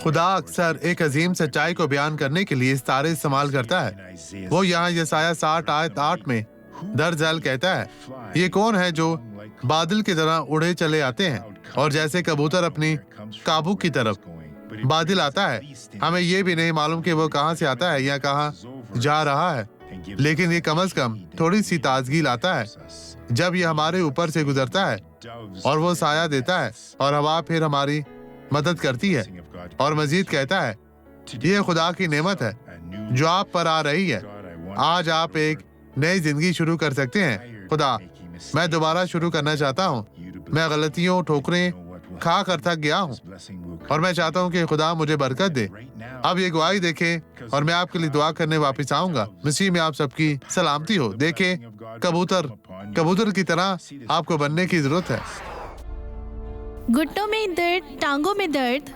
خدا اکثر ایک عظیم سچائی کو بیان کرنے کے لیے ستارے استعمال کرتا ہے۔ وہ یہاں یسایہ 60 آیت 8 میں در ذیل کہتا ہے، یہ کون ہے جو بادل کی طرح اڑے چلے آتے ہیں اور جیسے کبوتر اپنی قابو کی طرف بادل آتا ہے۔ ہمیں یہ بھی نہیں معلوم کہ وہ کہاں سے آتا ہے یا کہاں جا رہا ہے، لیکن یہ کم از کم تھوڑی سی تازگی لاتا ہے جب یہ ہمارے اوپر سے گزرتا ہے اور وہ سایہ دیتا ہے اور ہوا پھر ہماری مدد کرتی ہے۔ اور مزید کہتا ہے، یہ خدا کی نعمت ہے جو آپ پر آ رہی ہے۔ آج آپ ایک نئی زندگی شروع کر سکتے ہیں۔ خدا، میں دوبارہ شروع کرنا چاہتا ہوں۔ میں غلطیوں، ٹھوکریں کھا کر تھک گیا ہوں اور میں چاہتا ہوں کہ خدا مجھے برکت دے۔ اب یہ گواہی دیکھیں اور میں آپ کے لیے دعا کرنے واپس آؤں گا۔ مسیح میں آپ سب کی سلامتی ہو۔ دیکھیں، کبوتر کی طرح آپ کو بننے کی ضرورت ہے۔ گھٹنوں میں درد، ٹانگوں میں درد۔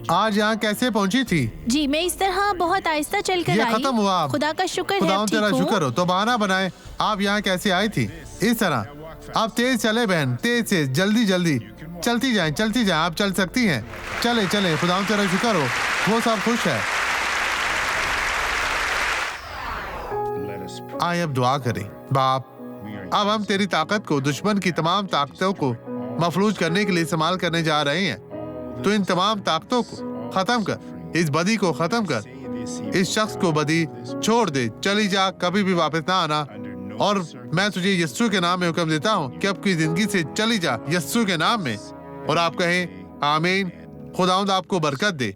آج یہاں کیسے پہنچی تھی؟ جی میں اس طرح بہت آہستہ چل کر یہ آئی۔ ختم ہوا۔ خدا کا شکر ہے، خدا آپ تیرا ٹھیک ہو؟ شکر ہو۔ تو بہانہ بنائے آپ یہاں کیسے آئی تھی؟ اس طرح آپ تیز چلے بہن، تیز سے جلدی چلتی جائیں، آپ چل سکتی ہیں۔ چلے، خدا تیرا شکر ہو، وہ سب خوش ہے۔ آئے اب دعا کریں۔ باپ، اب ہم تیری طاقت کو دشمن کی تمام طاقتوں کو مفلوج کرنے کے لیے استعمال کرنے جا رہے ہیں۔ تو ان تمام طاقتوں کو ختم کر، اس بدی کو ختم کر، اس شخص کو بدی چھوڑ دے، چلی جا، کبھی بھی واپس نہ آنا۔ اور میں تجھے یسوع کے نام میں حکم دیتا ہوں کہ اب کی زندگی سے چلی جا، یسوع کے نام میں۔ اور آپ کہیں آمین۔ خداوند آپ کو برکت دے۔